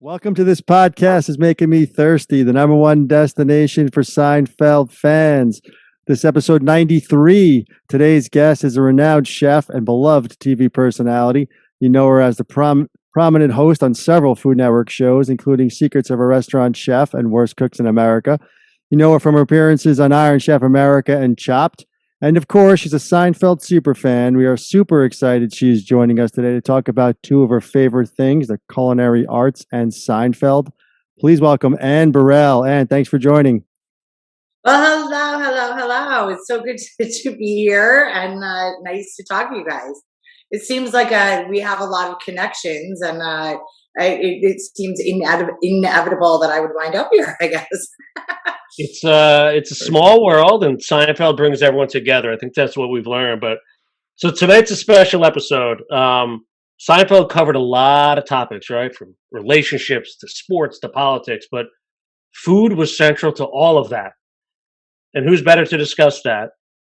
Welcome to this podcast is making me thirsty, the number one destination for Seinfeld fans. This episode 93. Today's guest is a renowned chef and beloved TV personality. You know her as the prominent host on several Food Network shows, including Secrets of a Restaurant Chef and Worst Cooks in America. You know her from her appearances on Iron Chef America and Chopped. And of course, she's a Seinfeld superfan. We are super excited she's joining us today to talk about two of her favorite things, the culinary arts and Seinfeld. Please welcome Anne Burrell. Anne, thanks for joining. Well, hello. It's so good to be here and nice to talk to you guys. It seems like we have a lot of connections, and it seems inevitable that I would wind up here, I guess. It's a small world, and Seinfeld brings everyone together. I think that's what we've learned. But so tonight's a special episode. Seinfeld covered a lot of topics, right? From relationships to sports to politics, but food was central to all of that. And who's better to discuss that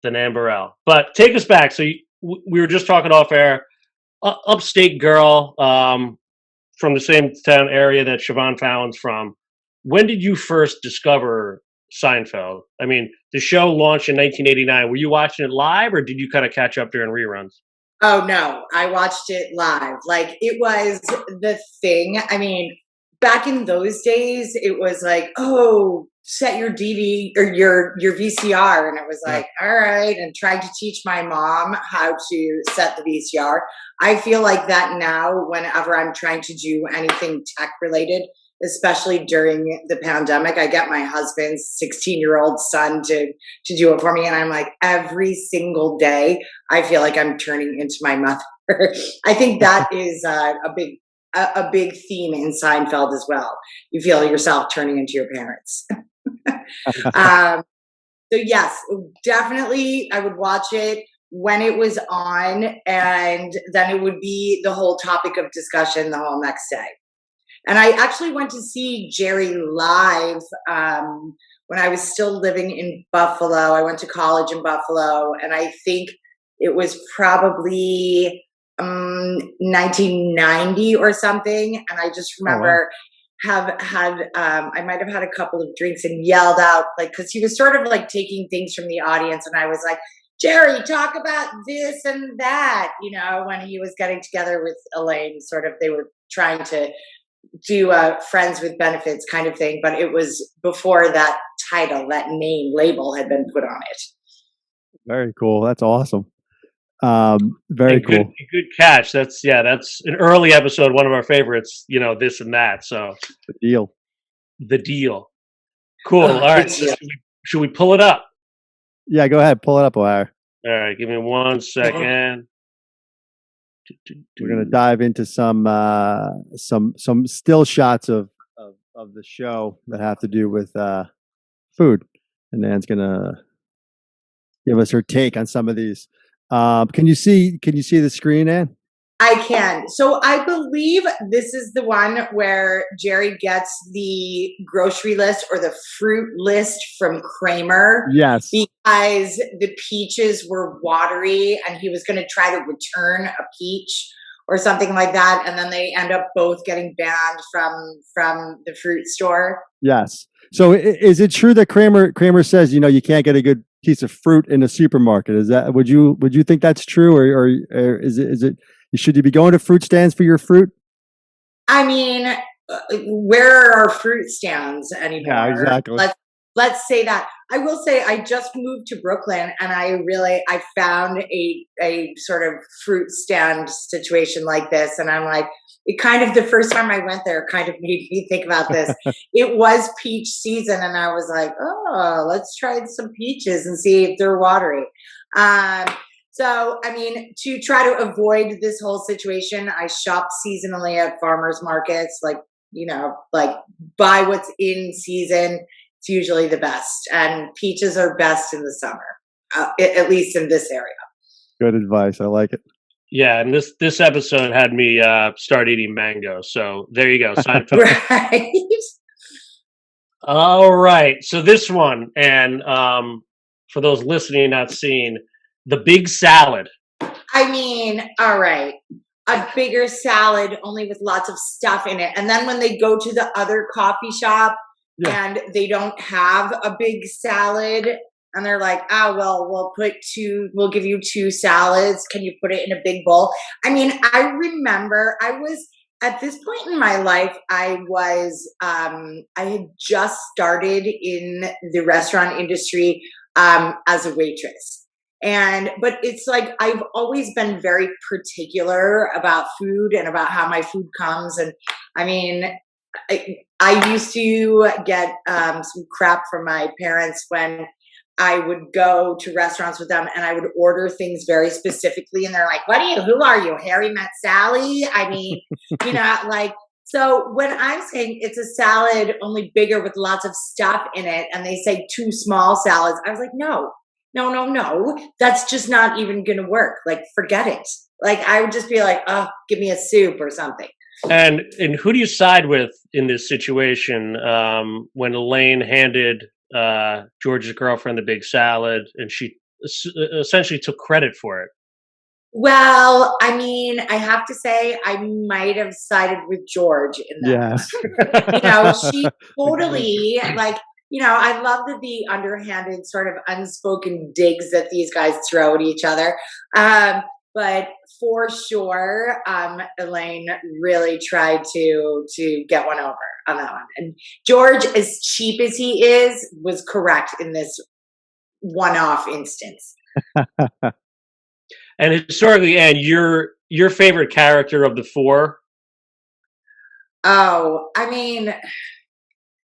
than Anne Burrell? But take us back. So we were just talking off air. Upstate girl from the same town area that Siobhan Fallon's from. When did you first discover Seinfeld? I mean, the show launched in 1989. Were you watching it live, or did you kind of catch up during reruns? Oh, no, I watched it live. Like, it was the thing. I mean, back in those days, it was like, oh, set your DVD or your VCR. And it was like, all right. And trying to teach my mom how to set the VCR. I feel like that now whenever I'm trying to do anything tech related, especially during the pandemic. I get my husband's 16-year-old son to do it for me. And I'm like, every single day, I feel like I'm turning into my mother. I think that is a big theme in Seinfeld as well. You feel yourself turning into your parents. So yes, definitely I would watch it when it was on, and then it would be the whole topic of discussion the whole next day. And I actually went to see Jerry live when I was still living in Buffalo. I went to college in Buffalo, and I think it was probably 1990 or something. And I just remember I might have had a couple of drinks and yelled out, like, because he was sort of like taking things from the audience, and I was like, Jerry, talk about this and that, when he was getting together with Elaine. Sort of, they were trying to do friends with benefits kind of thing, but it was before that title, that name label had been put on it. Very cool. That's awesome. Very cool. Good catch. That's an early episode, one of our favorites, this and that. So the deal. Cool. All right. So should we pull it up? Yeah, go ahead. Pull it up, O'Hara. All right. Give me 1 second. We're going to dive into some still shots of the show that have to do with food, and Anne's going to give us her take on some of these. Can you see the screen, Anne? I can. So I believe this is the one where Jerry gets the grocery list or the fruit list from Kramer. Yes. Because the peaches were watery and he was going to try to return a peach or something like that. And then they end up both getting banned from the fruit store. Yes. So is it true that Kramer says, you can't get a good piece of fruit in a supermarket? Is that, would you think that's true, or is it, should you be going to fruit stands for your fruit? I mean, where are fruit stands anymore? Yeah, exactly. Let's say that. I will say I just moved to Brooklyn, and I found a sort of fruit stand situation like this, and I'm like, it kind of, the first time I went there kind of made me think about this. It was peach season, and I was like, oh, let's try some peaches and see if they're watery. So, I mean, to try to avoid this whole situation, I shop seasonally at farmers markets, like buy what's in season. It's usually the best. And peaches are best in the summer, at least in this area. Good advice. I like it. Yeah, and this episode had me start eating mango. So there you go. Right. All right. So this one, and for those listening, not seeing, the big salad. I mean, all right. a bigger salad only with lots of stuff in it. And then when they go to the other coffee shop and they don't have a big salad and they're like, oh, well, we'll give you 2 salads. Can you put it in a big bowl? I mean, I remember at this point in my life, I had just started in the restaurant industry as a waitress. But it's like, I've always been very particular about food and about how my food comes. And I mean, I used to get some crap from my parents when I would go to restaurants with them and I would order things very specifically. And they're like, who are you? Harry met Sally? I mean, so when I'm saying it's a salad only bigger with lots of stuff in it and they say 2 small salads, I was like, no, that's just not even going to work. Like, forget it. Like, I would just be like, oh, give me a soup or something. And who do you side with in this situation when Elaine handed George's girlfriend the big salad and she essentially took credit for it? Well, I mean, I have to say I might have sided with George in that. Yes. She totally, I love the underhanded sort of unspoken digs that these guys throw at each other. But for sure, Elaine really tried to get one over on that one. And George, as cheap as he is, was correct in this one-off instance. And historically, Anne, your favorite character of the 4? Oh, I mean,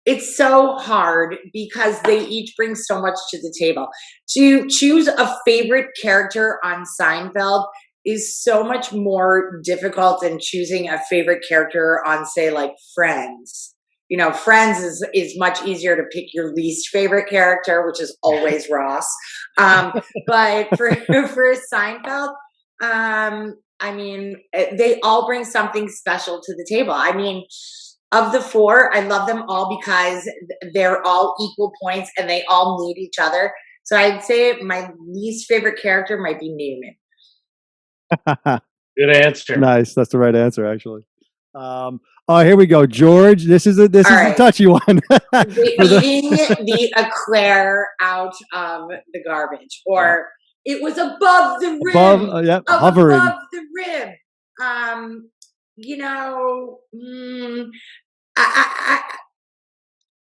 it's so hard because they each bring so much to the table. To choose a favorite character on Seinfeld is so much more difficult than choosing a favorite character on, say, like Friends. Friends is much easier to pick your least favorite character, which is always Ross. But for Seinfeld, I mean, they all bring something special to the table. I mean, of the 4, I love them all because they're all equal points and they all need each other. So I'd say my least favorite character might be Newman. Good answer. Nice. That's the right answer, actually. Here we go, George. This is a touchy one. Eating the eclair out of the garbage, or it was above the rim. Hovering above the rim.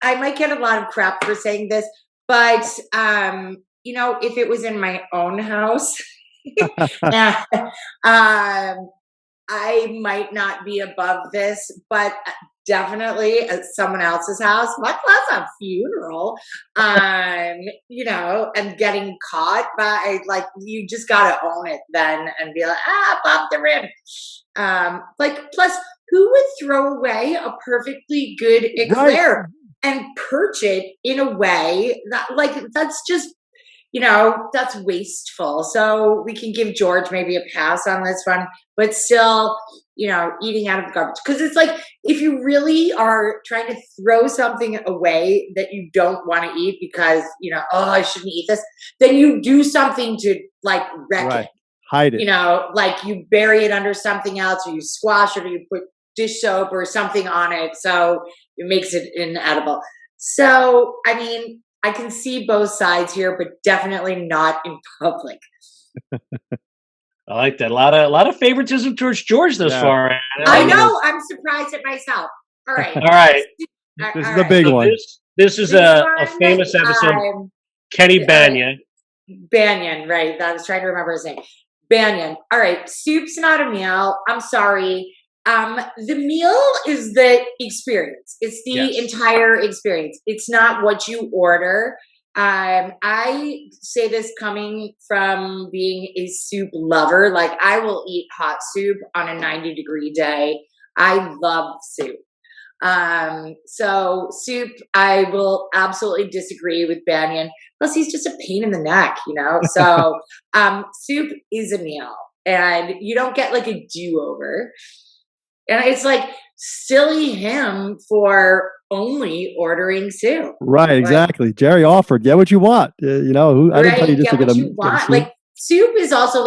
I might get a lot of crap for saying this, but if it was in my own house. I might not be above this, but definitely at someone else's house, much less a funeral, and getting caught by, you just got to own it then and be like, above the rim. Plus, who would throw away a perfectly good eclair and perch it in a way that, that's just, that's wasteful. So we can give George maybe a pass on this one, but still, eating out of the garbage. Because it's like, if you really are trying to throw something away that you don't want to eat because, I shouldn't eat this, then you do something to wreck it. Hide it. You bury it under something else, or you squash it, or you put dish soap or something on it. So it makes it inedible. So, I mean, I can see both sides here, but definitely not in public. I like that. A lot of favoritism towards George thus far. I know. I'm surprised at myself. All right. All right. This is the big one. This is a famous episode. Kenny Banyan. Banyan, right. I was trying to remember his name. Banyan. All right. Soup's not a meal. I'm sorry. The meal is the experience. It's the entire experience. It's not what you order. I say this coming from being a soup lover. I will eat hot soup on a 90-degree day. I love soup. So soup, I will absolutely disagree with Banyan. Plus, he's just a pain in the neck, So, soup is a meal, and you don't get a do-over. And it's silly him for only ordering soup. Right, exactly. Jerry offered, get what you want. I didn't tell you just to get a soup. Soup is also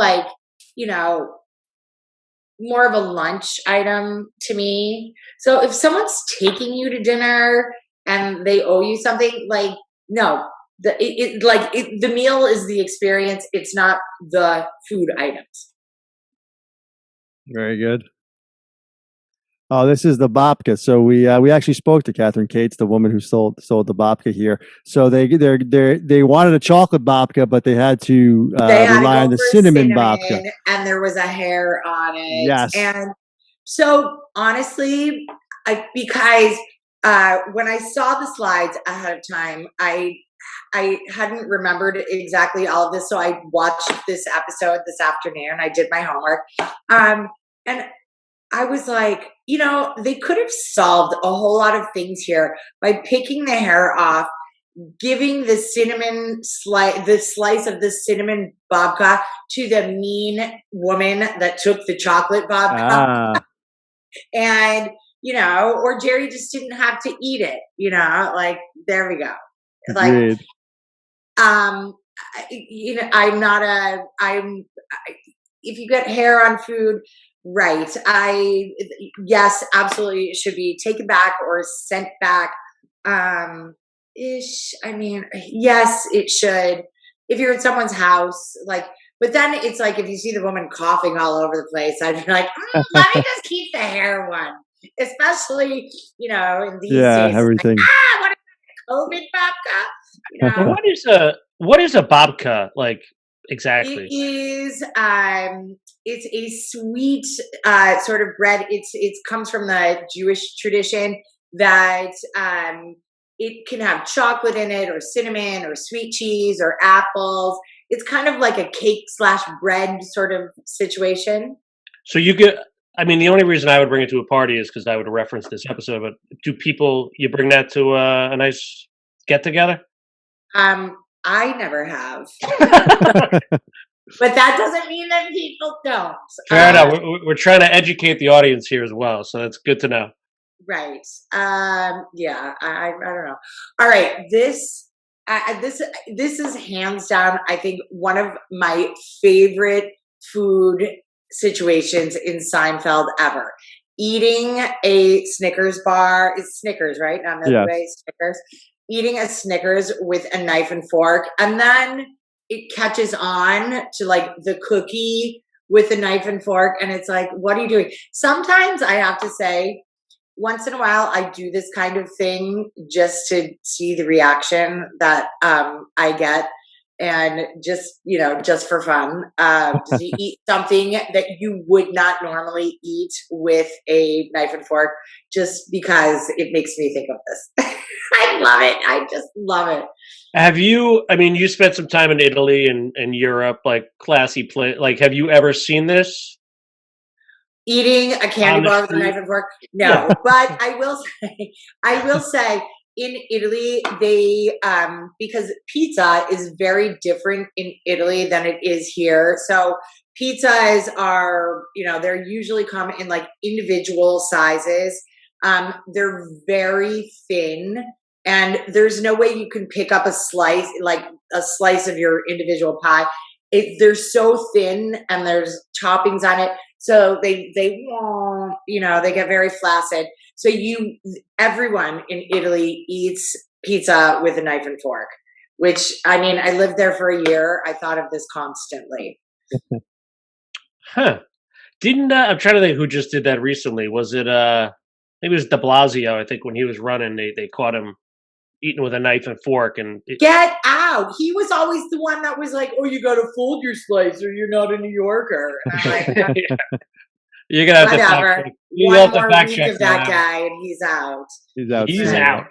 more of a lunch item to me. So if someone's taking you to dinner and they owe you something, like, no, the meal is the experience. It's not the food items. Very good. Oh, this is the babka. So we actually spoke to Catherine Cates, the woman who sold the babka here. So they wanted a chocolate babka, but they had to They had to rely go on the for cinnamon babka. and there was a hair on it. Yes. And so honestly, because when I saw the slides ahead of time, I hadn't remembered exactly all of this, so I watched this episode this afternoon. I did my homework, and I was like, they could have solved a whole lot of things here by picking the hair off, giving the slice of the cinnamon babka to the mean woman that took the chocolate babka. And, or Jerry just didn't have to eat it, like, there we go. Agreed. Like, I'm if you get hair on food, right. Yes, absolutely. It should be taken back or sent back. Yes, it should. If you're at someone's house, but then it's like, if you see the woman coughing all over the place, I'd be like, let me just keep the hair one. Especially, in these days. Everything. What is that, COVID babka? What is a babka, like, exactly? It is it's a sweet sort of bread. It comes from the Jewish tradition that it can have chocolate in it, or cinnamon, or sweet cheese, or apples. It's kind of like a cake / bread sort of situation. So the only reason I would bring it to a party is because I would reference this episode. But you bring that to a nice get together? I never have. But that doesn't mean that people don't. Fair enough. We're trying to educate the audience here as well, so that's good to know. Right. Yeah. I don't know. All right. This is hands down, I think, one of my favorite food situations in Seinfeld ever. Eating a Snickers bar. It's Snickers, right? Not Milky Way, Snickers. Eating a Snickers with a knife and fork, and then it catches on to like the cookie with a knife and fork, and it's like, what are you doing? Sometimes I have to say, once in a while, I do this kind of thing just to see the reaction that I get, and just for fun, to eat something that you would not normally eat with a knife and fork, just because it makes me think of this. I love it. I just love it. Have you, you spent some time in Italy and Europe, like classy place. Like, have you ever seen this? Eating a candy bar with a knife and fork? No, but I will say in Italy, they, because pizza is very different in Italy than it is here. So pizzas are, they're usually come in like individual sizes. They're very thin, and there's no way you can pick up a slice of your individual pie. They're so thin, and there's toppings on it. So they won't, they get very flaccid. So everyone in Italy eats pizza with a knife and fork, which, I lived there for a year. I thought of this constantly. Huh. I'm trying to think who just did that recently. Was it, maybe it was de Blasio, I think, when he was running, they caught him eating with a knife and fork. Get out. He was always the one that was like, oh, you got to fold your slice or you're not a New Yorker. And I'm like, you're going to have whatever. One more week of that guy and he's out. He's out.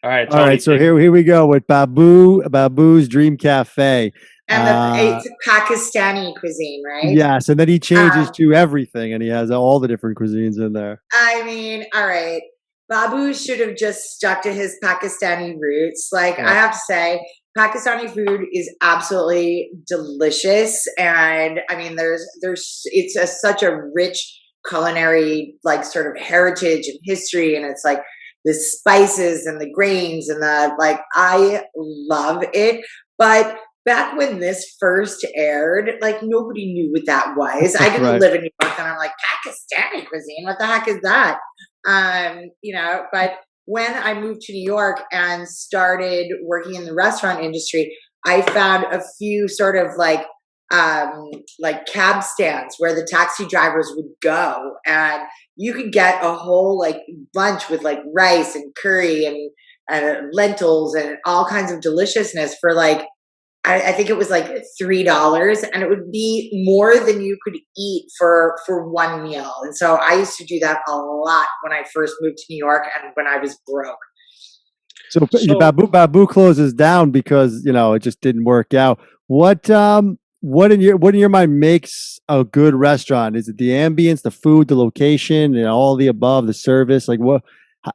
All right. All right. So here we go with Babu's Dream Cafe. And it's Pakistani cuisine, right? Yes. And then he changes to everything, and he has all the different cuisines in there. All right. Babu should have just stuck to his Pakistani roots. Like, I have to say, Pakistani food is absolutely delicious, and it's such a rich culinary, like, sort of heritage and history, and it's like the spices and the grains and I love it. But back when this first aired, like nobody knew what that was. I didn't Right. live in New York, and I'm like, Pakistani cuisine, what the heck is that? But when I moved to New York and started working in the restaurant industry, I found a few sort of like cab stands where the taxi drivers would go, and you could get a whole like bunch with like rice and curry and lentils and all kinds of deliciousness for like I think it was like $3, and it would be more than you could eat for one meal. And so I used to do that a lot when I first moved to New York and when I was broke. So, So Babu closes down because it just didn't work out. What in your mind makes a good restaurant? Is it the ambience, the food, the location, and all the above, the service? Like what?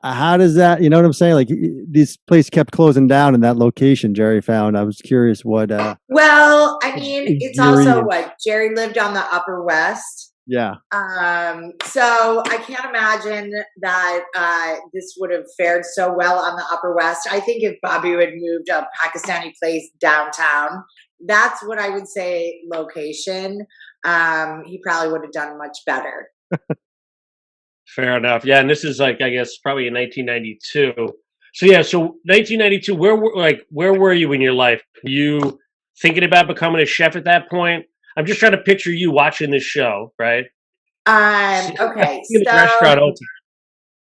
How does that? You know what I'm saying? Like this place kept closing down in that location. Jerry found. I was curious what Well, I mean, it's also ingredients. what Jerry lived on the Upper West. Yeah. So I can't imagine that this would have fared so well on the Upper West. I think if Bobby had moved a Pakistani place downtown, that's what I would say location. He probably would have done much better. fair enough. Yeah, and this is like I guess probably in 1992. So yeah, so 1992. Where were you in your life? Were you thinking about becoming a chef at that point? I'm just trying to picture you watching this show, right? Okay, In the so restaurant all the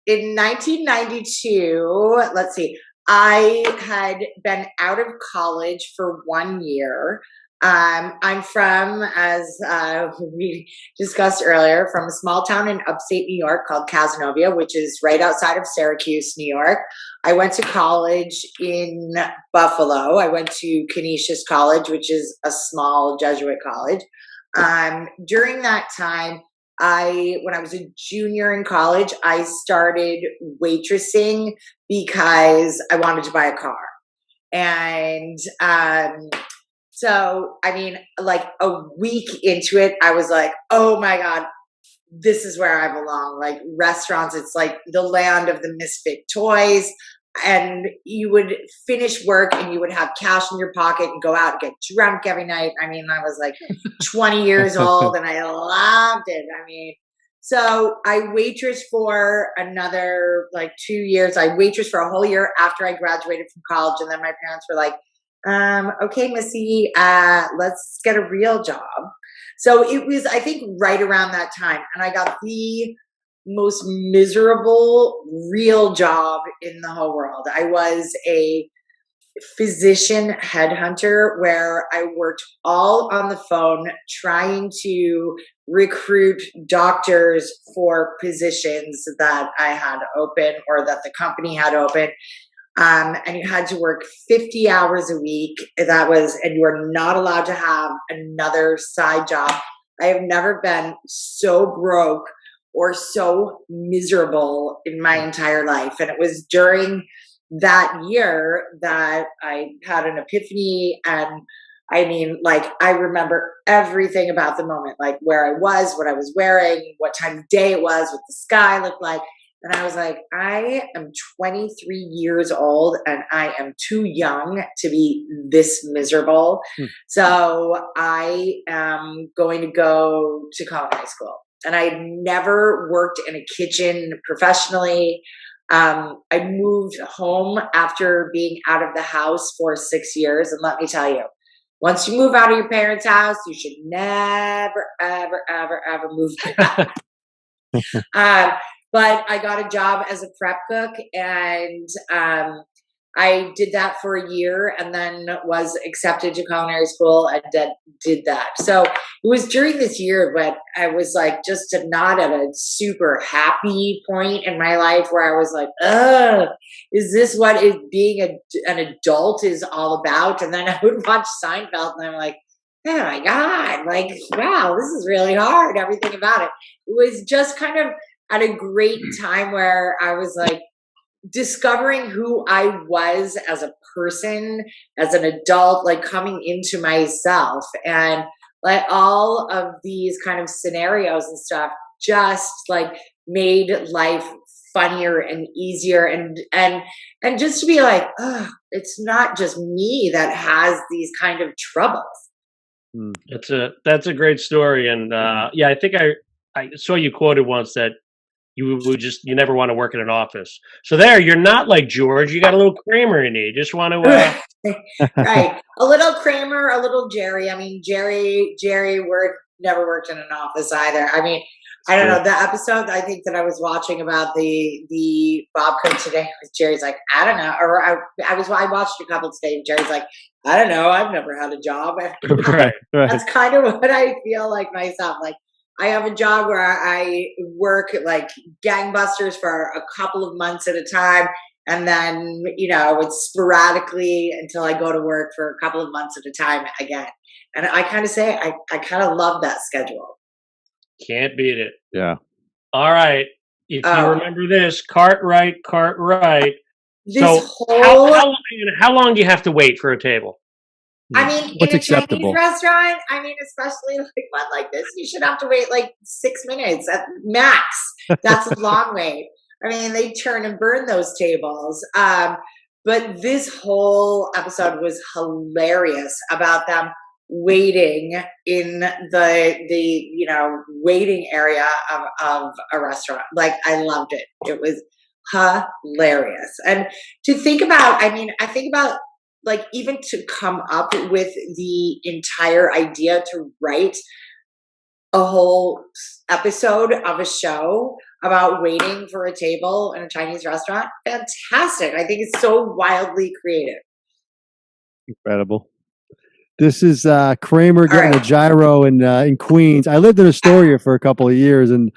in 1992, let's see, I had been out of college for 1 year. I'm from, as we discussed earlier, from a small town in upstate New York called Cazenovia, which is right outside of Syracuse, New York. I went to college in Buffalo. I went to Canisius College, which is a small Jesuit college. During that time, when I was a junior in college, I started waitressing because I wanted to buy a car. And so, I mean, like a week into it, I was like, oh my God, this is where I belong. Like restaurants, it's like the land of the misfit toys. And you would finish work and you would have cash in your pocket and go out and get drunk every night. I mean, I was like 20 years old and I loved it. I mean, so I waitressed for another like 2 years. I waitressed for a whole year after I graduated from college. And then my parents were like, okay, Missy, let's get a real job. So it was, I think, right around that time. And I got the most miserable real job in the whole world. I was a physician headhunter where I worked all on the phone trying to recruit doctors for positions that I had open or that the company had open. And you had to work 50 hours a week. And you were not allowed to have another side job. I have never been so broke or so miserable in my entire life. And it was during that year that I had an epiphany. And I mean, like, I remember everything about the moment, like where I was, what I was wearing, what time of day it was, what the sky looked like. And I was like, I am 23 years old and I am too young to be this miserable. So I am going to go to culinary school. And I never worked in a kitchen professionally. I moved home after being out of the house for 6 years. And let me tell you, once you move out of your parents' house, you should never, ever, ever, ever move back. But I got a job as a prep cook, and I did that for a year and then was accepted to culinary school and did that. So it was during this year, but I was like just not at a super happy point in my life where I was like, is this what being an adult is all about? And then I would watch Seinfeld and I'm like, oh my God, like, wow, this is really hard. Everything about it. It was just kind of at a great time where I was like discovering who I was as a person, as an adult, like coming into myself, and like all of these kind of scenarios and stuff just like made life funnier and easier, and just to be like, oh, it's not just me that has these kind of troubles. That's a great story, and I think I saw you quoted once that you never want to work in an office. So there, you're not like George. You got a little Kramer in you. You just want to. Right, a little Kramer, a little Jerry. I mean, Jerry never worked in an office either. I mean, I don't know, the episode I think that I was watching about the Babka today was Jerry's like, I don't know, or I watched a couple today and Jerry's like, I don't know, I've never had a job. Right. That's kind of what I feel like myself. Like, I have a job where I work like gangbusters for a couple of months at a time. And then, it's sporadically until I go to work for a couple of months at a time again. And I kind of say, I kind of love that schedule. Can't beat it. Yeah. All right. If you remember this, Cartwright. This So how long do you have to wait for a table? I mean, what's in a acceptable? Chinese restaurant, I mean, especially like one like this, you should have to wait like 6 minutes at max. That's a long wait. I mean, they turn and burn those tables. But this whole episode was hilarious about them waiting in the waiting area of a restaurant. Like, I loved it. It was hilarious. And to think about, I think about, like, even to come up with the entire idea to write a whole episode of a show about waiting for a table in a Chinese restaurant, fantastic. I think it's so wildly creative. Incredible. This is Kramer getting a gyro in Queens. I lived in Astoria for a couple of years, and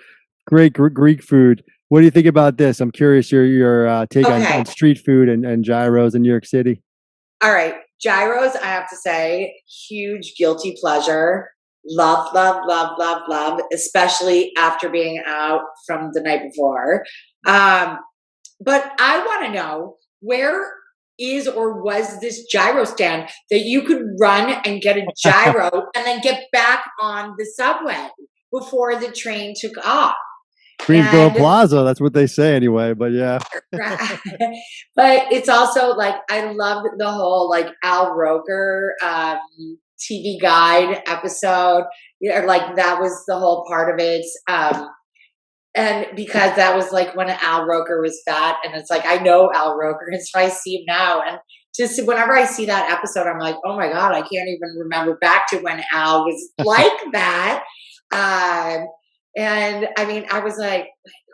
great Greek food. What do you think about this? I'm curious your take on street food and gyros in New York City. All right. Gyros, I have to say, huge guilty pleasure. Love, love, love, love, love, especially after being out from the night before. But I want to know, where is or was this gyro stand that you could run and get a gyro and then get back on the subway before the train took off? Greensboro Plaza, that's what they say anyway, but yeah. But it's also like, I loved the whole like Al Roker TV Guide episode. Like, that was the whole part of it. And because that was like when Al Roker was fat, and it's like, I know Al Roker, and so I see him now. And just whenever I see that episode, I'm like, oh my God, I can't even remember back to when Al was like that. And I mean, I was like,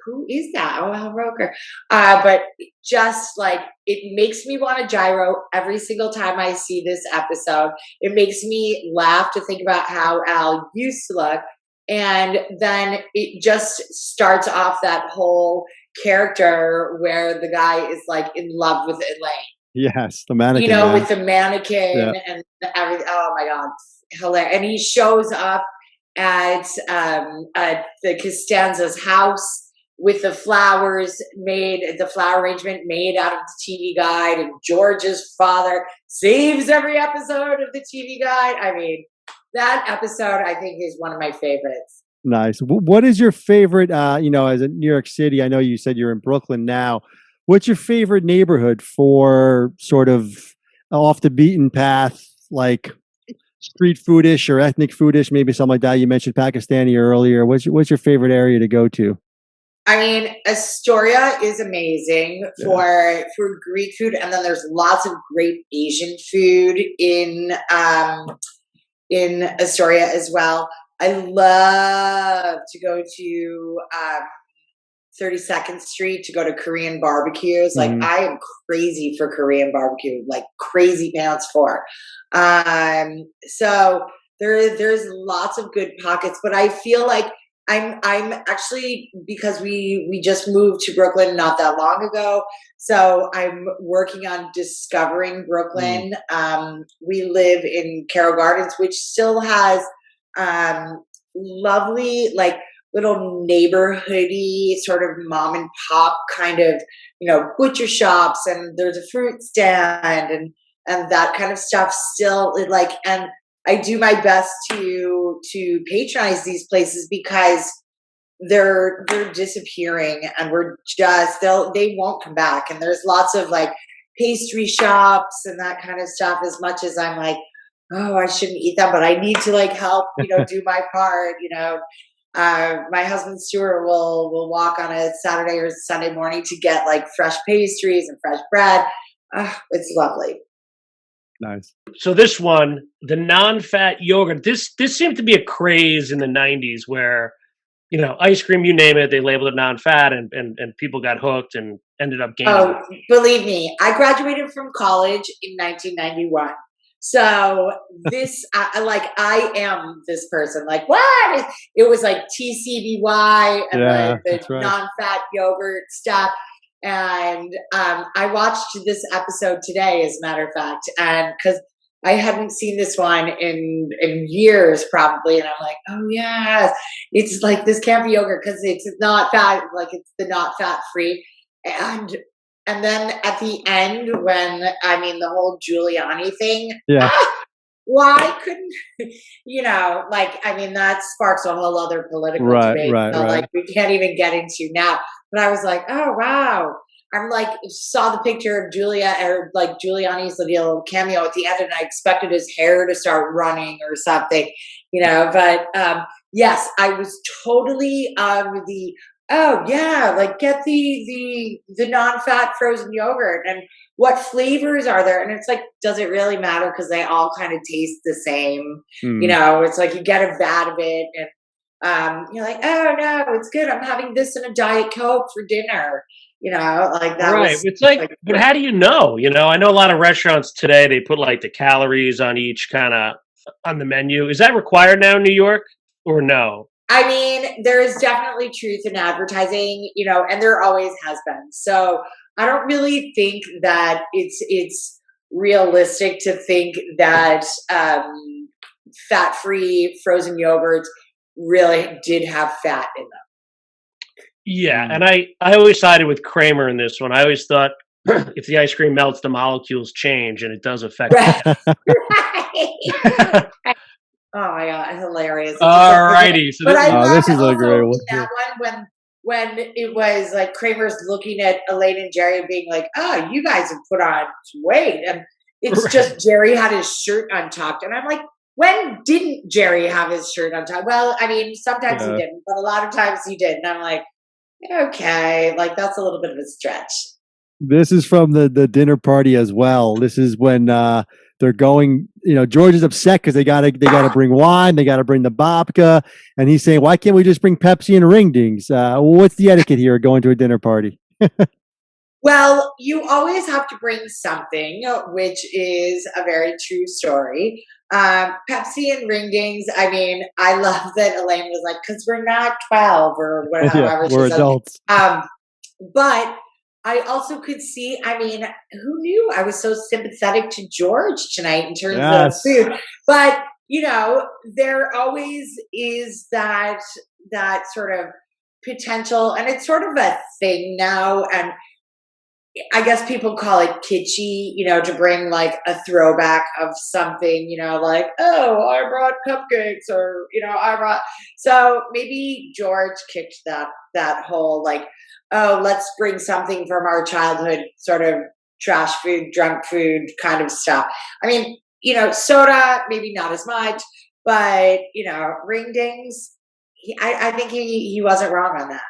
who is that? Oh, Al Roker. But just like, it makes me want a gyro every single time I see this episode. It makes me laugh to think about how Al used to look. And then it just starts off that whole character where the guy is like in love with Elaine. Yes, the mannequin. With the mannequin and everything. Oh my God, hilarious! And he shows up at the Costanza's house with the flower arrangement made out of the TV Guide, and George's father saves every episode of the TV Guide. I mean, that episode, I think, is one of my favorites. Nice. What is your favorite, as in New York City, I know you said you're in Brooklyn now. What's your favorite neighborhood for sort of off the beaten path, like street foodish or ethnic foodish, maybe something like that? You mentioned Pakistani earlier. What's your favorite area to go to? I mean, Astoria is amazing for Greek food, and then there's lots of great Asian food in Astoria as well. I love to go to 32nd Street to go to Korean barbecues. Like, I am crazy for Korean barbecue, like crazy pants for. So there's lots of good pockets, but I feel like I'm actually, because we just moved to Brooklyn not that long ago, so I'm working on discovering Brooklyn. We live in Carroll Gardens, which still has lovely, like, little neighborhoody sort of mom and pop kind of, butcher shops, and there's a fruit stand and that kind of stuff still, like, and I do my best to patronize these places because they're disappearing, and they won't come back. And there's lots of like pastry shops and that kind of stuff. As much as I'm like, oh, I shouldn't eat that, but I need to like help, do my part. My husband Stuart will walk on a Saturday or Sunday morning to get like fresh pastries and fresh bread. It's lovely. Nice. So this one, the non-fat yogurt, this seemed to be a craze in the 90s where, ice cream, you name it, they labeled it non-fat and people got hooked and ended up gaining. Oh, believe me, I graduated from college in 1991. So this, I am this person. Like, what? It was like TCBY and the right. non-fat yogurt stuff. And I watched this episode today, as a matter of fact, and because I hadn't seen this one in years, probably, and I'm like, oh yes, it's like this can't be yogurt because it's not fat, like it's the not fat free, and then at the end when the whole Giuliani thing, why couldn't that sparks a whole other political debate, like we can't even get into now. But I was like, oh wow. I'm like, saw the picture of Giuliani's little cameo at the end, and I expected his hair to start running or something, but yes, I was totally get the non-fat frozen yogurt. And what flavors are there? And it's like, does it really matter? Because they all kind of taste the same. It's like you get a vat of it and you're like, oh no, it's good. I'm having this in a Diet Coke for dinner. Like that. Right. It's like, but how do you know? I know a lot of restaurants today, they put like the calories on each kind of on the menu. Is that required now in New York or no? There is definitely truth in advertising, and there always has been. So I don't really think that it's realistic to think that fat-free frozen yogurts really did have fat in them. Yeah, and I always sided with Kramer in this one. I always thought if the ice cream melts, the molecules change, and it does affect it. Right. Oh my god, hilarious! All righty, so this is a great one. That one when it was like Kramer's looking at Elaine and Jerry and being like, "Oh, you guys have put on weight," and it's just Jerry had his shirt untucked, and I'm like, when didn't Jerry have his shirt untucked? Well, sometimes he didn't, but a lot of times he did, and I'm like, okay, like that's a little bit of a stretch. This is from the dinner party as well. This is when they're going, George is upset because they gotta bring wine, they gotta bring the babka, and he's saying, why can't we just bring Pepsi and ringdings? What's the etiquette here going to a dinner party? Well, you always have to bring something, which is a very true story. Pepsi and ringdings. I love that Elaine was like, because we're not 12 or whatever. We're adults. But I also could see, who knew? I was so sympathetic to George tonight in terms of food. But, there always is that sort of potential, and it's sort of a thing now. And I guess people call it kitschy, to bring like a throwback of something, like, oh, I brought cupcakes, or, so maybe George kicked that whole like, oh, let's bring something from our childhood, sort of trash food, drunk food kind of stuff. Soda, maybe not as much, but, ringdings, I think he wasn't wrong on that.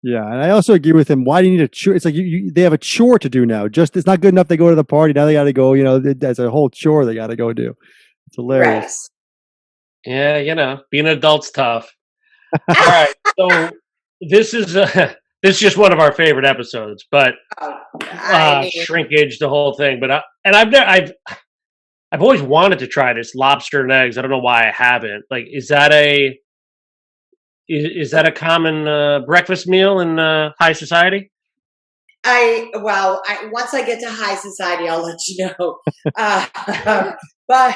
Yeah, and I also agree with him. Why do you need a chore? It's like they have a chore to do now. Just it's not good enough they go to the party. Now they got to go. There's a whole chore they got to go do. It's hilarious. Right. Yeah, being an adult's tough. All right, so this is just one of our favorite episodes, but shrinkage, the whole thing. But I've always wanted to try this lobster and eggs. I don't know why I haven't. Like, is that a common breakfast meal in high society? Once I get to high society, I'll let you know. But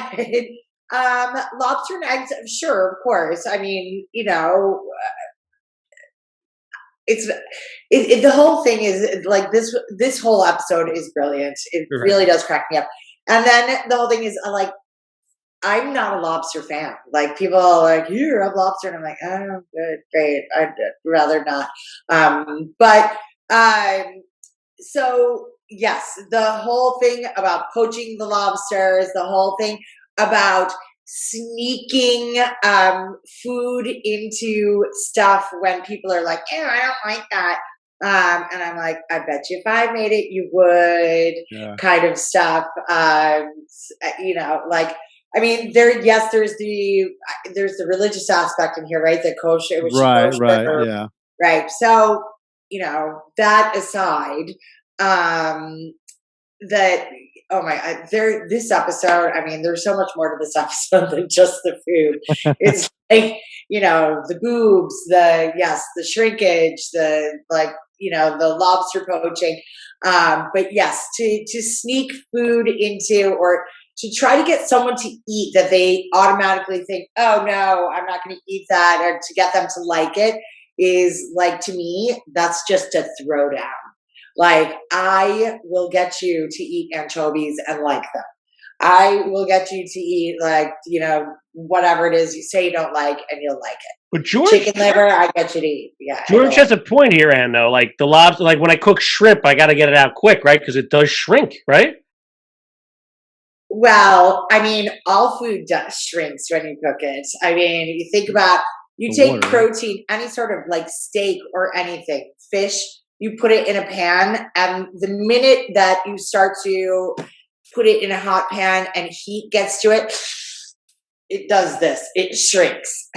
lobster and eggs, sure, of course. The whole thing is like this whole episode is brilliant. It really does crack me up. And then the whole thing is I'm not a lobster fan. Like people are like, you have lobster, and I'm like, oh, good, great. I'd rather not. But um, so yes, the whole thing about poaching the lobsters, the whole thing about sneaking food into stuff when people are like, "Ew, I don't like that," and I'm like, "I bet you if I made it, you would," Yeah. kind of stuff. Like I mean, there's the religious aspect in here, right? The kosher, was she Right, kosher? right, yeah. Right. So, that aside, that oh my this episode, I mean, there's so much more to this episode than just the food. It's like, the boobs, the shrinkage, the lobster poaching. But yes, to sneak food into, or to try to get someone to eat that they automatically think, oh no, I'm not going to eat that, or to get them to like it, is like, to me, that's just a throwdown. Like, I will get you to eat anchovies and like them. I will get you to eat, like, whatever it is you say you don't like, and you'll like it. But George, Chicken liver, I get you to eat. Yeah. George has a point here, Ann, though. Like the lobster, like when I cook shrimp, I got to get it out quick, right? Because it does shrink, right? Well, I mean, all food shrinks when you cook it. I mean, you think about, you The take water, right? protein, any sort of like steak or anything, fish, you put it in a pan, and the minute that you start to put it in a hot pan and heat gets to it, it does this. It shrinks.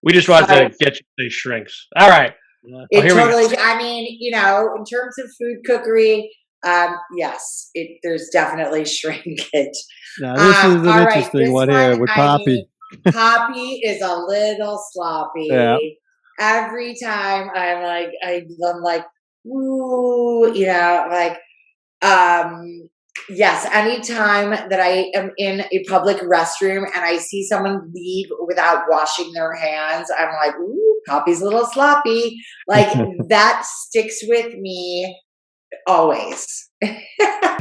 We just wanted to get you to shrinks. All right. It here we go. totally, I mean, in terms of food cookery, yes, there's definitely shrinkage. Now, this is an All right, interesting this one here with I Poppy. mean, Poppy is a little sloppy. Yeah. Every time I'm like, ooh, like, yes, anytime that I am in a public restroom and I see someone leave without washing their hands, I'm like, ooh, Poppy's a little sloppy. Like, that sticks with me always.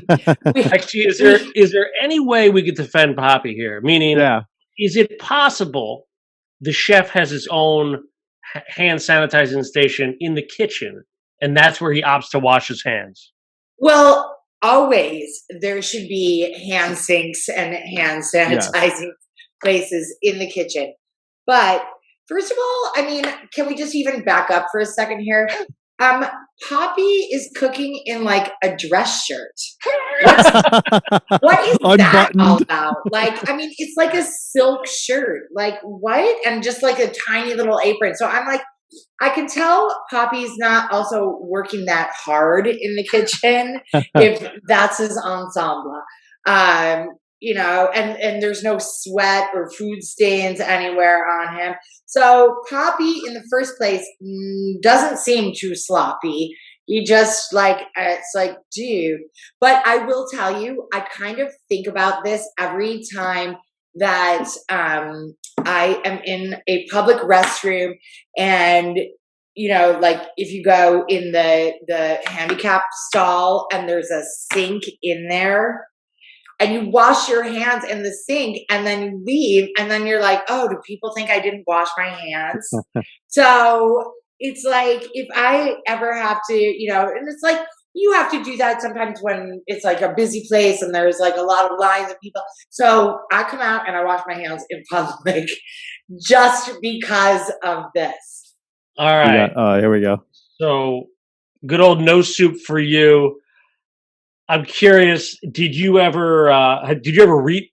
Actually, is there any way we could defend Poppy here? Meaning, Yeah. is it possible the chef has his own hand sanitizing station in the kitchen, and that's where he opts to wash his hands? Well, always there should be hand sinks and hand sanitizing places in the kitchen. But first of all, I mean, can we just even back up for a second here? Poppy is cooking in like a dress shirt. What is that all Unbuttoned. about? Like, I mean, it's like a silk shirt. Like, what? And just like a tiny little apron. So I'm like, I can tell Poppy's not also working that hard in the kitchen if that's his ensemble. And there's no sweat or food stains anywhere on him. So Poppy, in the first place, doesn't seem too sloppy. He just it's like, dude. But I will tell you, I kind of think about this every time that I am in a public restroom, and like if you go in the handicap stall and there's a sink in there, and you wash your hands in the sink and then you leave, and then you're like, oh, do people think I didn't wash my hands? So it's like, if I ever have to, and it's like, you have to do that sometimes when it's like a busy place and there's like a lot of lines of people. So I come out and I wash my hands in public just because of this. All right. Here we go. So, good old no soup for you. I'm curious. Did you ever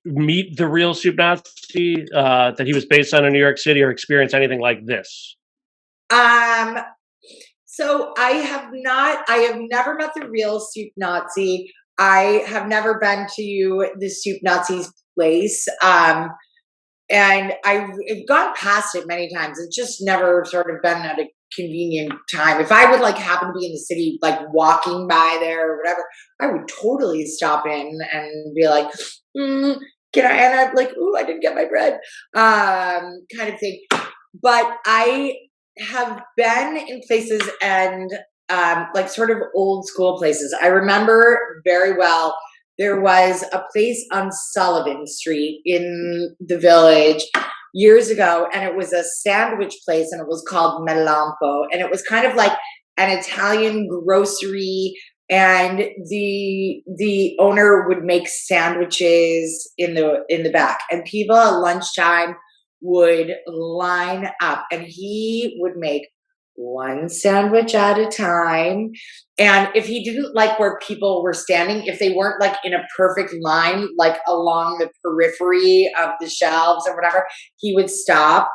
meet the real Soup Nazi that he was based on in New York City, or experience anything like this? So I have never met the real Soup Nazi. I have never been to the Soup Nazi's place. And I've gone past it many times. It's just never sort of been at a convenient time. If I would happen to be in the city, walking by there or whatever, I would totally stop in and be like, can I? And I'm like, ooh, I didn't get my bread, kind of thing. But I have been in places and sort of old school places. I remember very well there was a place on Sullivan Street in the Village years ago, and it was a sandwich place, and it was called Melampo, and it was kind of like an Italian grocery, and the owner would make sandwiches in the back, and people at lunchtime would line up, and he would make one sandwich at a time. And if he didn't like where people were standing, if they weren't like in a perfect line, like along the periphery of the shelves or whatever, he would stop.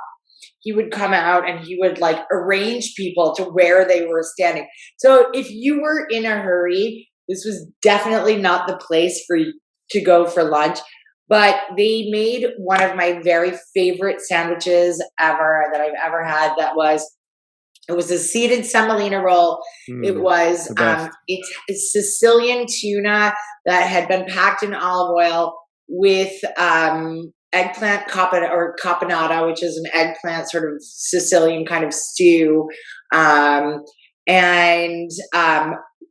He would come out and he would like arrange people to where they were standing. So if you were in a hurry, this was definitely not the place for you to go for lunch. But they made one of my very favorite sandwiches ever that I've ever had. It was a seeded semolina roll. It was it's Sicilian tuna that had been packed in olive oil with eggplant caponata, which is an eggplant sort of Sicilian kind of stew, and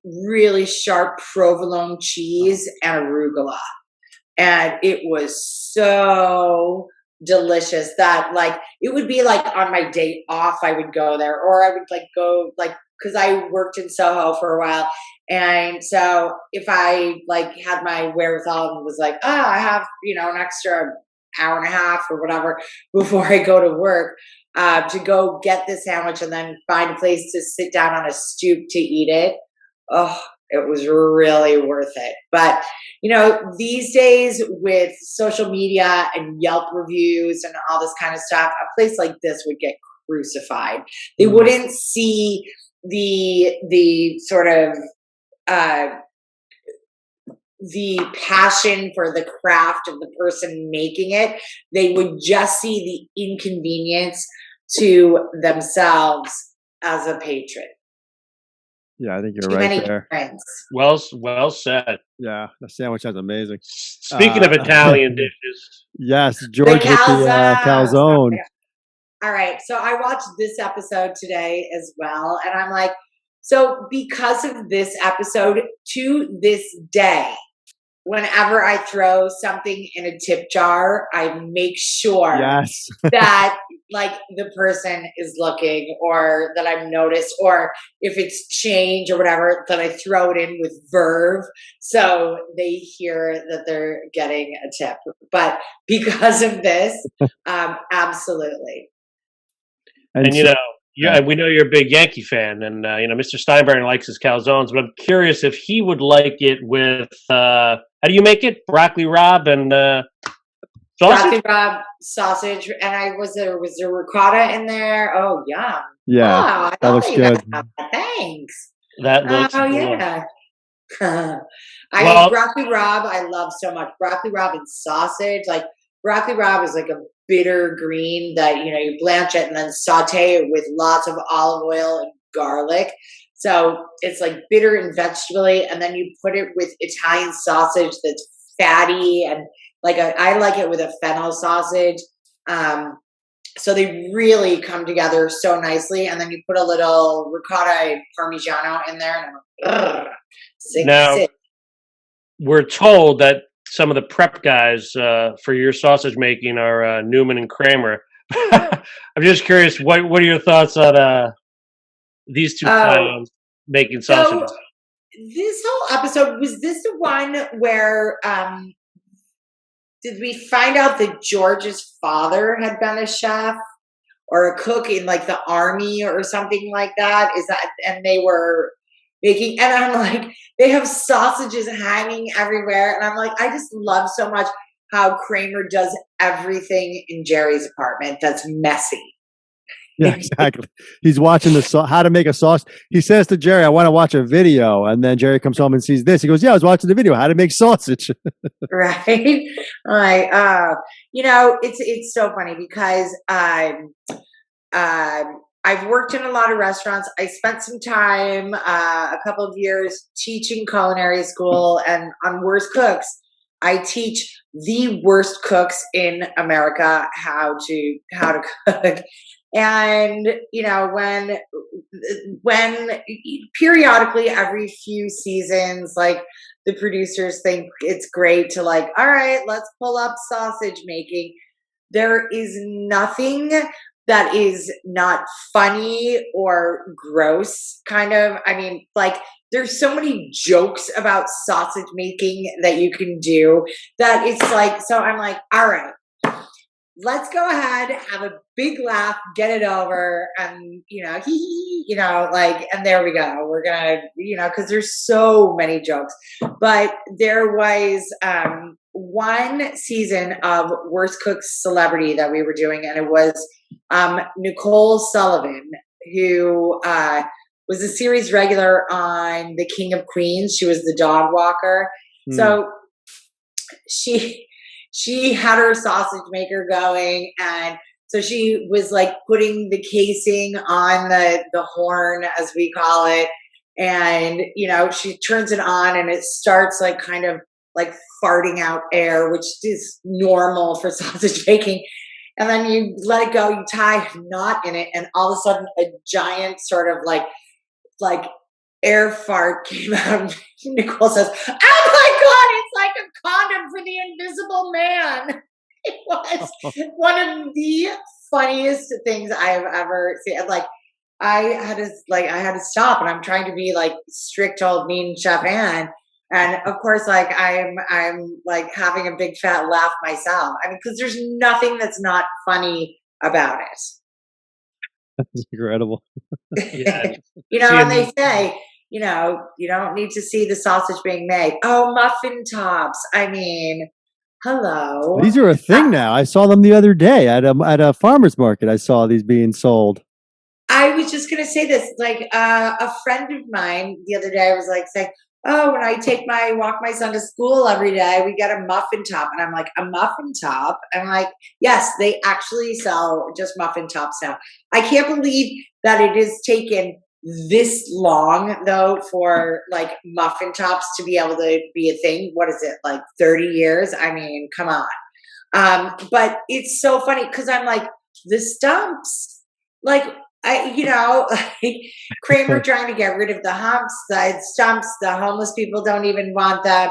really sharp provolone cheese and arugula. And it was so delicious that like it would be like on my day off I would go there, or I would like go like because I worked in Soho for a while, and so if I like had my wherewithal and was like, oh, I have an extra hour and a half or whatever before I go to work, to go get the sandwich and then find a place to sit down on a stoop to eat it. Oh, it was really worth it. But, these days with social media and Yelp reviews and all this kind of stuff, a place like this would get crucified. They wouldn't see the sort of the passion for the craft of the person making it. They would just see the inconvenience to themselves as a patron. Yeah, I think you're right there. Well said. Yeah, the sandwich is amazing. Speaking of Italian dishes. Yes, George with the calzone. All right, so I watched this episode today as well, and I'm like, so because of this episode, to this day, whenever I throw something in a tip jar, I make sure that like the person is looking, or that I've noticed, or if it's change or whatever, that I throw it in with verve so they hear that they're getting a tip. But because of this, absolutely. And we know you're a big Yankee fan, and Mr. Steinberg likes his calzones, but I'm curious if he would like it with how do you make it? Broccoli rabe and sausage? Broccoli rabe, sausage, and was there ricotta in there? Oh, yum. Yeah, that looks good. Thanks. That looks good. Yeah. Broccoli rabe, I love so much. Broccoli rabe and sausage. Like, broccoli rabe is like a bitter green that, you blanch it and then saute it with lots of olive oil and garlic. So it's like bitter and vegetable-y, and then you put it with Italian sausage that's fatty, and I like it with a fennel sausage. So they really come together so nicely, and then you put a little ricotta parmigiano in there, and now we're told that some of the prep guys for your sausage making are Newman and Kramer. I'm just curious, what are your thoughts on these two making sausage? So this whole episode, was this the one where did we find out that George's father had been a chef or a cook in like the army or something like that? And they were making, and I'm like, they have sausages hanging everywhere, and I'm like, I just love so much how Kramer does everything in Jerry's apartment that's messy. Yeah, exactly. He's watching how to make a sauce. He says to Jerry, I want to watch a video. And then Jerry comes home and sees this. He goes, yeah, I was watching the video, how to make sausage. Right. Like, it's so funny because I've worked in a lot of restaurants. I spent some time, a couple of years teaching culinary school, and on Worst Cooks, I teach the worst cooks in America how to cook. And, when periodically every few seasons, like the producers think it's great to like, all right, let's pull up sausage making. There is nothing that is not funny or gross, kind of. I mean, like, there's so many jokes about sausage making that you can do that it's like, so I'm like, all right, let's go ahead, have a big laugh, get it over, and like, and there we go. We're gonna, because there's so many jokes. But there was one season of Worst Cook Celebrity that we were doing, and it was Nicole Sullivan, who was a series regular on The King of Queens. She was the dog walker. So she had her sausage maker going, and so she was like putting the casing on the horn, as we call it, and she turns it on and it starts like kind of like farting out air, which is normal for sausage making. And then you let it go, you tie a knot in it, and all of a sudden a giant sort of like air fart came out. Nicole says, "Oh my God, it's like a condom for the invisible man." It was one of the funniest things I have ever seen. Like, I had to stop, and I'm trying to be like strict old mean Chef Anne. And of course, like I'm like having a big fat laugh myself. I mean, because there's nothing that's not funny about it. That's incredible. Yeah. And they say, you don't need to see the sausage being made. Oh, muffin tops. I mean, hello. These are a thing now. I saw them the other day at a farmer's market. I saw these being sold. I was just going to say this. Like a friend of mine the other day was like saying, "Oh, when I walk my son to school every day, we get a muffin top." And I'm like, "A muffin top?" And I'm like, yes, they actually sell just muffin tops now. I can't believe that it has taken this long, though, for like muffin tops to be able to be a thing. What is it, like 30 years? I mean, come on. But it's so funny because I'm like, the stumps, like, like Kramer trying to get rid of the humps, the stumps, the homeless people don't even want them,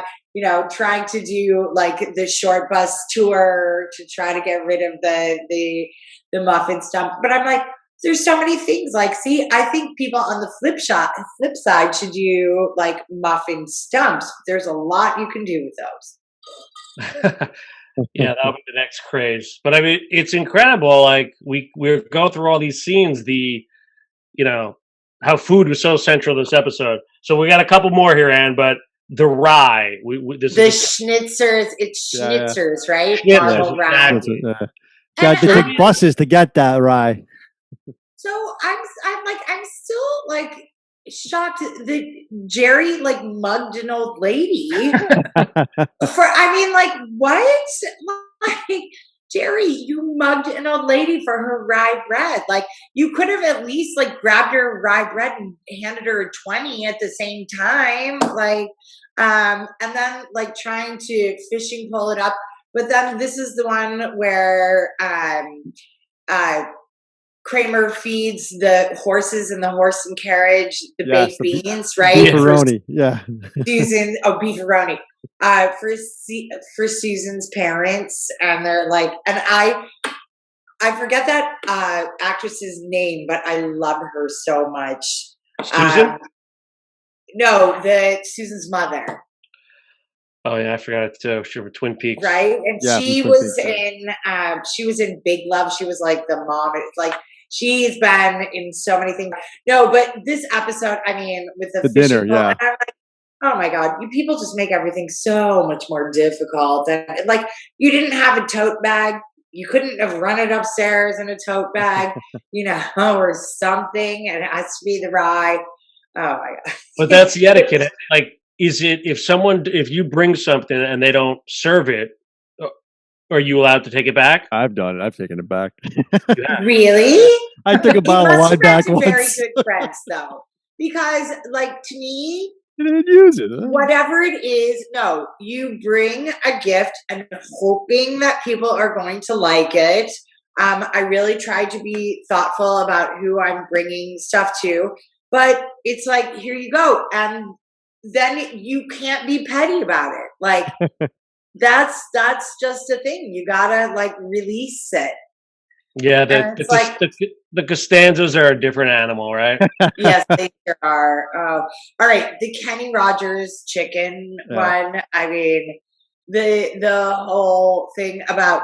trying to do like the short bus tour to try to get rid of the muffin stump. But I'm like, there's so many things. Like, see, I think people on the flip side should do like muffin stumps. There's a lot you can do with those. Yeah, that'll be the next craze. But I mean, it's incredible. Like we're going through all these scenes. How food was so central to this episode. So we got a couple more here, Anne. But the rye. Schnitzers. It's schnitzers, right? Schnitzers, Marble rye. exactly. Got to take buses to get that rye. So I'm still like shocked that Jerry like mugged an old lady like what? Like, Jerry, you mugged an old lady for her rye bread. Like, you could have at least like grabbed her rye bread and handed her a 20 at the same time. Like, and then like trying to fishing pole it up. But then this is the one where Kramer feeds the horses in the horse and carriage the baked beans, right? Beefaroni, yeah. Beefaroni. For Susan's parents, and they're like, and I forget that actress's name, but I love her so much. Susan? No, Susan's mother. Oh yeah, I forgot it too. She was Twin Peaks, right? And she was in Big Love. She was like the mom. It's like she's been in so many things. No, but this episode, I mean, with the dinner, yeah. And I'm like, oh my God, you people just make everything so much more difficult. And like, you didn't have a tote bag. You couldn't have run it upstairs in a tote bag, or something. And it has to be the rye. Oh my God. But that's the etiquette. Like, is it if you bring something and they don't serve it, are you allowed to take it back? I've done it. I've taken it back. Really? I took a bottle of wine back once. Very good friends, though, because like to me, you didn't use it. Huh? Whatever it is, no, you bring a gift and hoping that people are going to like it. I really try to be thoughtful about who I'm bringing stuff to, but it's like, here you go. And then you can't be petty about it. Like that's just a thing. You gotta like release it. Yeah, And it's like, the Costanzas are a different animal, right? yes, they sure are. All right, the Kenny Rogers chicken Yeah. one. I mean, the whole thing about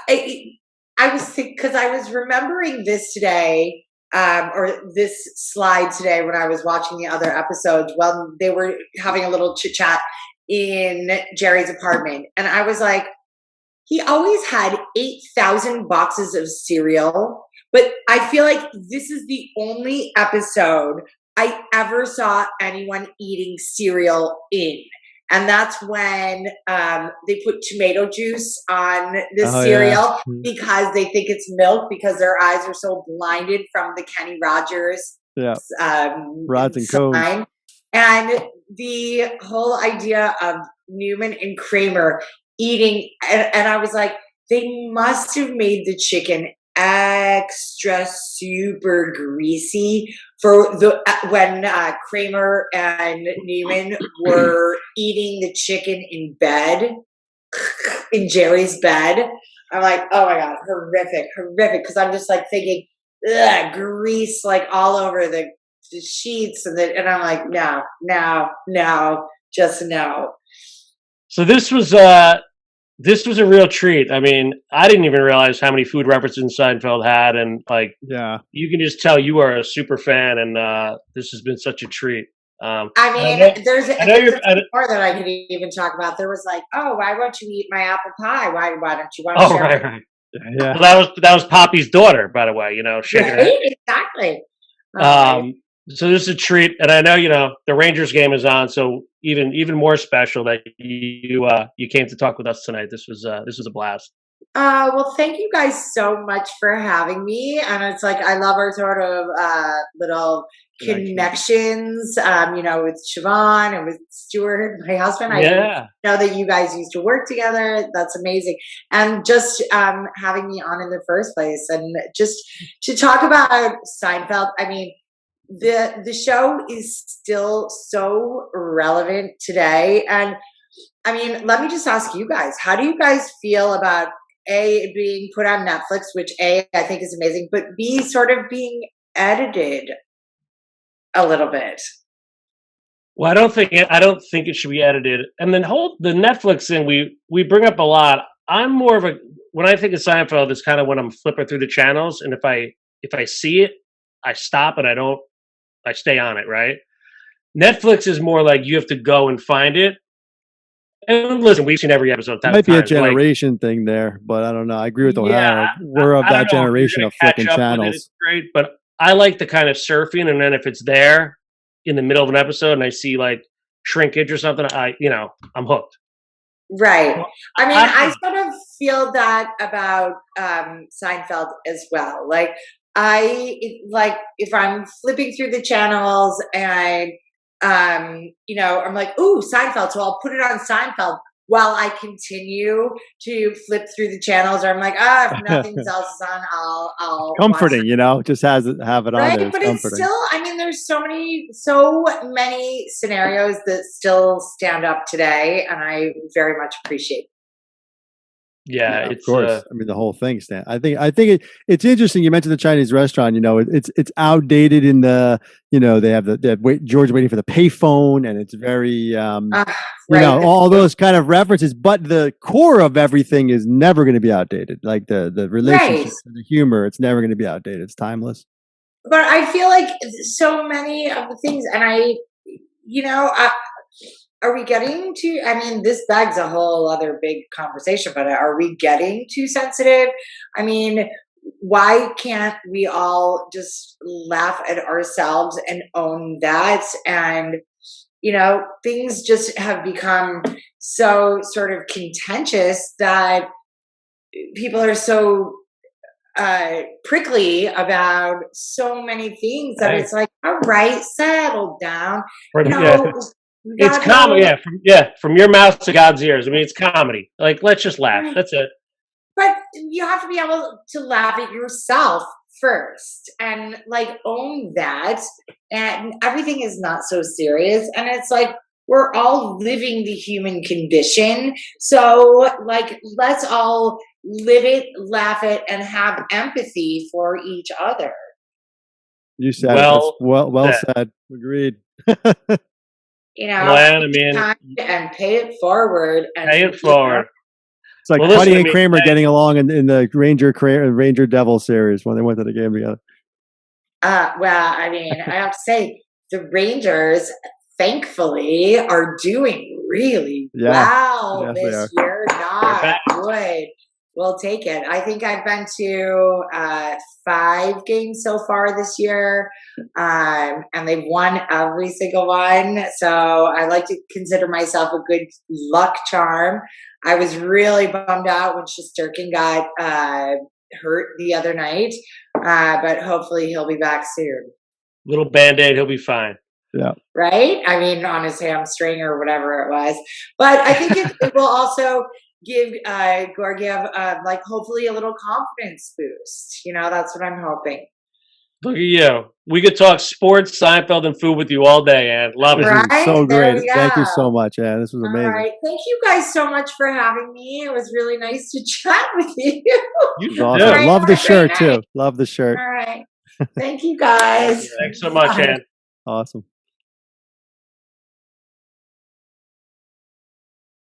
I was because I was remembering this today, or this slide today when I was watching the other episodes. Well, they were having a little chit chat in Jerry's apartment, and I was like, he always had 8,000 boxes of cereal, but I feel like this is the only episode I ever saw anyone eating cereal in. And that's when they put tomato juice on the Oh, yeah. cereal because they think it's milk because their eyes are so blinded from the Kenny Rogers Yeah. Rods and cones. sign. And the whole idea of Newman and Kramer eating, and I was like, they must have made the chicken extra super greasy for the when Kramer and Newman were eating the chicken in bed, in Jerry's bed. I'm like, oh my god, horrific, because I'm just like thinking, ugh, grease like all over the sheets, and I'm like, no, just no. So this was a real treat. I mean, I didn't even realize how many food references Seinfeld had, and like, Yeah. you can just tell you are a super fan, and this has been such a treat. I mean, there's more that I could even talk about. There was like, oh, why won't you eat my apple pie? Why don't you want to share? Right. Yeah. Well, that was Poppy's daughter, by the way. You know, shaking her head. Exactly. So this is a treat, and I know the Rangers game is on, so even more special that you came to talk with us tonight. This was a blast. Well, thank you guys so much for having me, and it's like I love our sort of little connections. With Siobhan and with Stuart, my husband. I know that you guys used to work together. That's amazing, and just having me on in the first place, and just to talk about Seinfeld. I mean, the show is still so relevant today, and I mean, let me just ask you guys: how do you guys feel about A, being put on Netflix, which A, I think is amazing, but B, sort of being edited a little bit? Well, I don't think it should be edited. And then the Netflix thing we bring up a lot. I'm more of a, when I think of Seinfeld, it's kind of when I'm flipping through the channels, and if I see it, I stop and I stay on it, right? Netflix is more like you have to go and find it. And listen, we've seen every episode. It might be a generation thing there, but I don't know. I agree with O'Hara. We're of that generation of flipping channels. It's great, but I like the kind of surfing, and then if it's there in the middle of an episode and I see like shrinkage or something, I'm hooked. Right. I mean, I sort of feel that about Seinfeld as well. Like if I'm flipping through the channels and I'm like, ooh, Seinfeld, so I'll put it on Seinfeld while I continue to flip through the channels, or I'm like, if nothing else is on, I'll comforting, just have it on right, there. but it's still, I mean, there's so many scenarios that still stand up today, and I very much appreciate it. Yeah, of course. I mean, the whole thing, Stan. I think it's interesting. You mentioned the Chinese restaurant. It's outdated in the. They have George waiting for the payphone, and it's very all those kind of references. But the core of everything is never going to be outdated. Like the relationships, and the humor, it's never going to be outdated. It's timeless. But I feel like so many of the things, and are we getting too, I mean, this begs a whole other big conversation, but are we getting too sensitive? I mean, why can't we all just laugh at ourselves and own that? And, things just have become so sort of contentious that people are so prickly about so many things that it's like, all right, settle down. It's comedy, from your mouth to God's ears. I mean, it's comedy. Like, let's just laugh. That's it. But you have to be able to laugh at yourself first and like own that. and everything is not so serious. And it's like, we're all living the human condition. So, like, let's all live it, laugh it, and have empathy for each other. You said Well well said. said. Agreed. You know, Well, I mean, time and pay it forward. And pay it forward. It's like Well, Buddy listen, I and mean, Kramer hey. getting along in the Ranger Devil series when they went to the game together. Well, I mean, I have to say, the Rangers, thankfully, are doing really well Yes, they this are. year. They're Not back. good. We'll take it. I think I've been to 5 games so far this year, and they've won every single one. So I like to consider myself a good luck charm. I was really bummed out when Shesterkin got hurt the other night, but hopefully he'll be back soon. Little Band-Aid, he'll be fine. Yeah. Right? I mean, on his hamstring or whatever it was. But I think it will also give Georgiev, like, hopefully a little confidence boost. You know, that's what I'm hoping. Look at you. We could talk sports, Seinfeld, and food with you all day, Ann. Love it. This Right? is so There great. we Thank you go. so much, Ann. This was All amazing. right. Thank you guys so much for having me. It was really nice to chat with you. You It was too. awesome. All right, Love have the a great shirt night. too. Love the shirt. All right. Thank you guys. Thanks so much, Bye. Ann. Awesome.